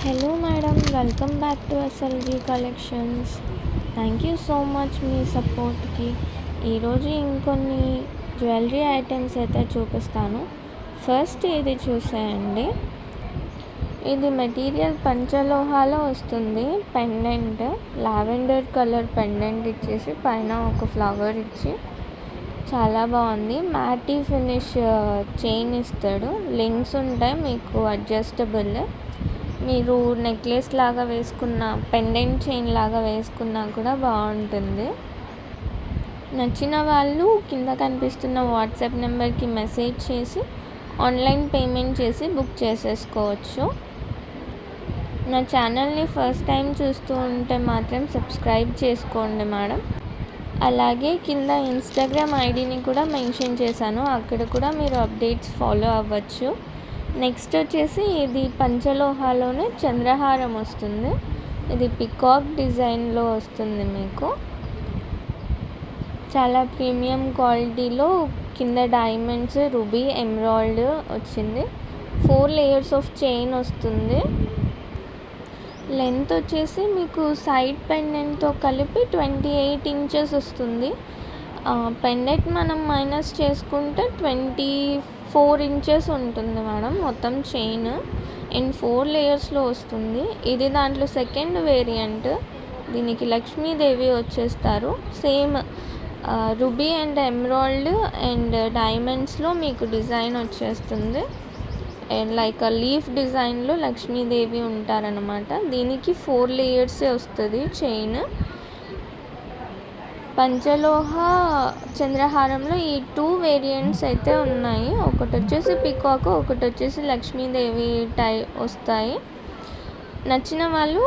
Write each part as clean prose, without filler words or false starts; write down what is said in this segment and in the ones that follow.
Hello madam, welcome back to SLG collections. Thank you so much మీ సపోర్ట్కి. ఈరోజు ఇంకొన్ని జ్యువెలరీ ఐటమ్స్ అయితే చూపిస్తాను. ఫస్ట్ ఇది చూసేయండి. ఇది మెటీరియల్ పంచలోహాలో వస్తుంది. పెండెంట్ లావెండర్ కలర్ పెండెంట్ ఇచ్చేసి పైన ఒక ఫ్లవర్ ఇచ్చి చాలా బాగుంది. మ్యాటీ ఫినిష్ చైన్ ఇస్తాడు. లింక్స్ ఉంటాయి మీకు అడ్జస్టబుల్. మీరు నెక్లెస్ లాగా వేసుకున్న, పెండెంట్ చైన్ లాగా వేసుకున్నా కూడా బాగుంటుంది. నచ్చిన వాళ్ళు కింద కనిపిస్తున్న వాట్సాప్ నెంబర్కి మెసేజ్ చేసి ఆన్లైన్ పేమెంట్ చేసి బుక్ చేసేసుకోవచ్చు. నా ఛానల్ని ఫస్ట్ టైం చూస్తూ ఉంటే మాత్రం సబ్స్క్రైబ్ చేసుకోండి మేడం. అలాగే కింద ఇన్స్టాగ్రామ్ ఐడిని కూడా మెన్షన్ చేశాను, అక్కడ కూడా మీరు అప్డేట్స్ ఫాలో అవ్వచ్చు. నెక్స్ట్ వచ్చేసి ఇది పంచలోహాలోనే చంద్రహారం వస్తుంది. ఇది పికాక్ డిజైన్లో వస్తుంది. మీకు చాలా ప్రీమియం క్వాలిటీలో కింద డైమండ్స్, రూబీ, ఎమరాల్డ్ వచ్చింది. 4 లేయర్స్ ఆఫ్ చైన్ వస్తుంది. లెంత్ వచ్చేసి మీకు సైడ్ పెండెంట్తో కలిపి 28 ఇంచెస్ వస్తుంది. పెండెంట్ మనం మైనస్ చేసుకుంటే 24 ఇంచెస్ ఉంటుంది మేడం మొత్తం చైన్. అండ్ 4 లేయర్స్లో వస్తుంది. ఇది దాంట్లో సెకండ్ వేరియంట్. దీనికి లక్ష్మీదేవి వచ్చేస్తారు. Same ruby and emerald and డైమండ్స్లో మీకు డిజైన్ వచ్చేస్తుంది. అండ్ లైక్ లీఫ్ డిజైన్లో లక్ష్మీదేవి ఉంటారనమాట. దీనికి 4 లేయర్సే వస్తుంది చైన్. పంచలోహ చంద్రహారంలో ఈ 2 వేరియంట్స్ అయితే ఉన్నాయి. ఒకటి వచ్చేసి పికాక్, ఒకటి వచ్చేసి లక్ష్మీదేవి వస్తాయి. నచ్చిన వాళ్ళు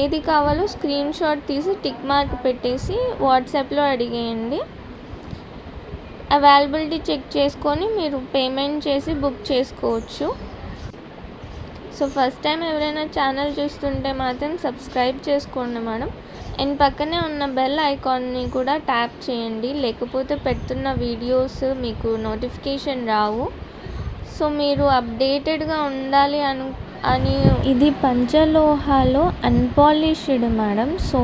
ఏది కావాలో స్క్రీన్ షాట్ తీసి టిక్ మార్క్ పెట్టేసి వాట్సాప్లో అడిగేయండి. అవైలబిలిటీ చెక్ చేసుకొని మీరు పేమెంట్ చేసి బుక్ చేసుకోవచ్చు. సో ఫస్ట్ టైం ఎవరైనా ఛానల్ చూస్తుంటే మాత్రం సబ్స్క్రైబ్ చేసుకోండి మేడం. అండ్ పక్కనే ఉన్న బెల్ ఐకాన్ని కూడా ట్యాప్ చేయండి, లేకపోతే పెడుతున్న వీడియోస్ మీకు నోటిఫికేషన్ రావు. సో మీరు అప్డేటెడ్గా ఉండాలి అని ఇది పంచలోహాలో అన్పాలిష్డ్ మేడం. సో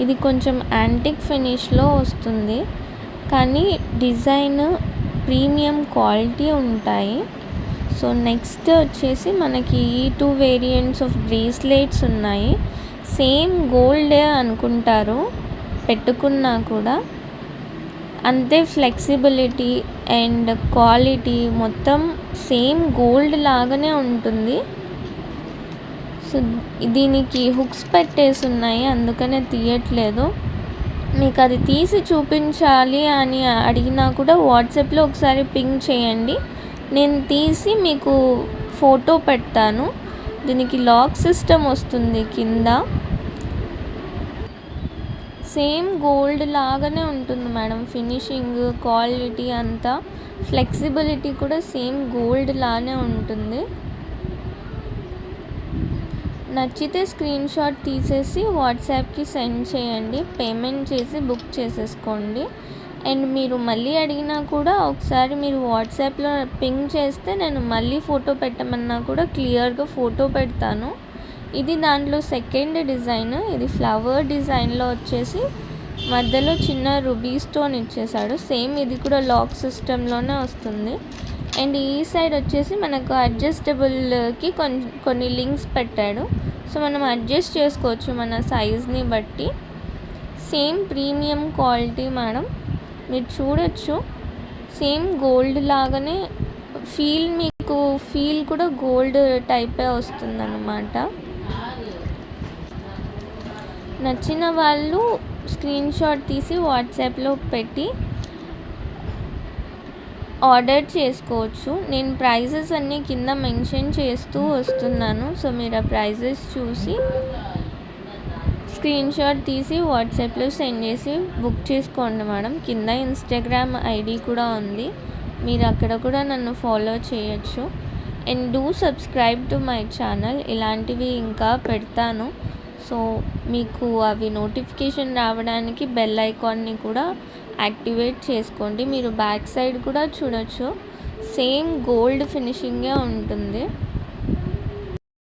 ఇది కొంచెం యాంటిక్ ఫినిష్లో వస్తుంది, కానీ డిజైన్ ప్రీమియం క్వాలిటీ ఉంటాయి. సో నెక్స్ట్ వచ్చేసి మనకి ఈ 2 వేరియంట్స్ ఆఫ్ బ్రేస్లెట్స్ ఉన్నాయి. సేమ్ గోల్డే అనుకుంటారు, పెట్టుకున్నా కూడా అంతే ఫ్లెక్సిబిలిటీ అండ్ క్వాలిటీ మొత్తం సేమ్ గోల్డ్ లాగానే ఉంటుంది. సో దీనికి హుక్స్ పెట్టేసి ఉన్నాయి, అందుకనే తీయట్లేదు. మీకు అది తీసి చూపించాలి అని అడిగినా కూడా వాట్సాప్లో ఒకసారి పింగ్ చేయండి, నేను తీసి మీకు ఫోటో పెడతాను. దీనికి లాక్ సిస్టమ్ వస్తుంది కింద. సేమ్ గోల్డ్ లాగానే ఉంటుంది మేడం. ఫినిషింగ్, క్వాలిటీ అంతా, ఫ్లెక్సిబిలిటీ కూడా సేమ్ గోల్డ్ లానే ఉంటుంది. నచ్చితే స్క్రీన్ షాట్ తీసేసి వాట్సాప్కి సెండ్ చేయండి, పేమెంట్ చేసి బుక్ చేసేసుకోండి. అండ్ మీరు మళ్ళీ అడిగినా కూడా ఒకసారి మీరు వాట్సాప్లో పింగ్ చేస్తే నేను మళ్ళీ ఫోటో పెట్టమన్నా కూడా క్లియర్గా ఫోటో పెడతాను. ఇది దాంట్లో సెకండ్ డిజైన్. ఇది ఫ్లవర్ డిజైన్లో వచ్చేసి మధ్యలో చిన్న రూబీ స్టోన్ ఇచ్చేసాడు. సేమ్ ఇది కూడా లాక్ సిస్టంలోనే వస్తుంది. అండ్ ఈ సైడ్ వచ్చేసి మనకు అడ్జస్టబుల్కి కొన్ని లింక్స్ పెట్టాడు. సో మనం అడ్జస్ట్ చేసుకోవచ్చు మన సైజ్ని బట్టి. సేమ్ ప్రీమియం క్వాలిటీ మేడం, మీరు చూడొచ్చు. సేమ్ గోల్డ్ లాగానే మీకు ఫీల్ కూడా గోల్డ్ టైపే వస్తుందన్నమాట. నచ్చిన వాళ్ళు స్క్రీన్ షాట్ తీసి వాట్సాప్లో పెట్టి ఆర్డర్ చేసుకోవచ్చు. నేను ప్రైజెస్ అన్నీ కింద మెన్షన్ చేస్తూ వస్తున్నాను. సో మీరు ఆ ప్రైజెస్ చూసి స్క్రీన్ షాట్ తీసి వాట్సాప్లో సెండ్ చేసి బుక్ చేసుకోండి మేడం. కింద ఇన్స్టాగ్రామ్ ఐడి కూడా ఉంది, మీరు అక్కడ కూడా నన్ను ఫాలో చేయొచ్చు. And do subscribe to my channel. ఇలాంటివి ఇంకా పెడతాను. సో మీకు అవి నోటిఫికేషన్ రావడానికి బెల్ ఐకాన్ని కూడా యాక్టివేట్ చేసుకోండి. మీరు బ్యాక్ సైడ్ కూడా చూడొచ్చు, సేమ్ గోల్డ్ ఫినిషింగే ఉంటుంది.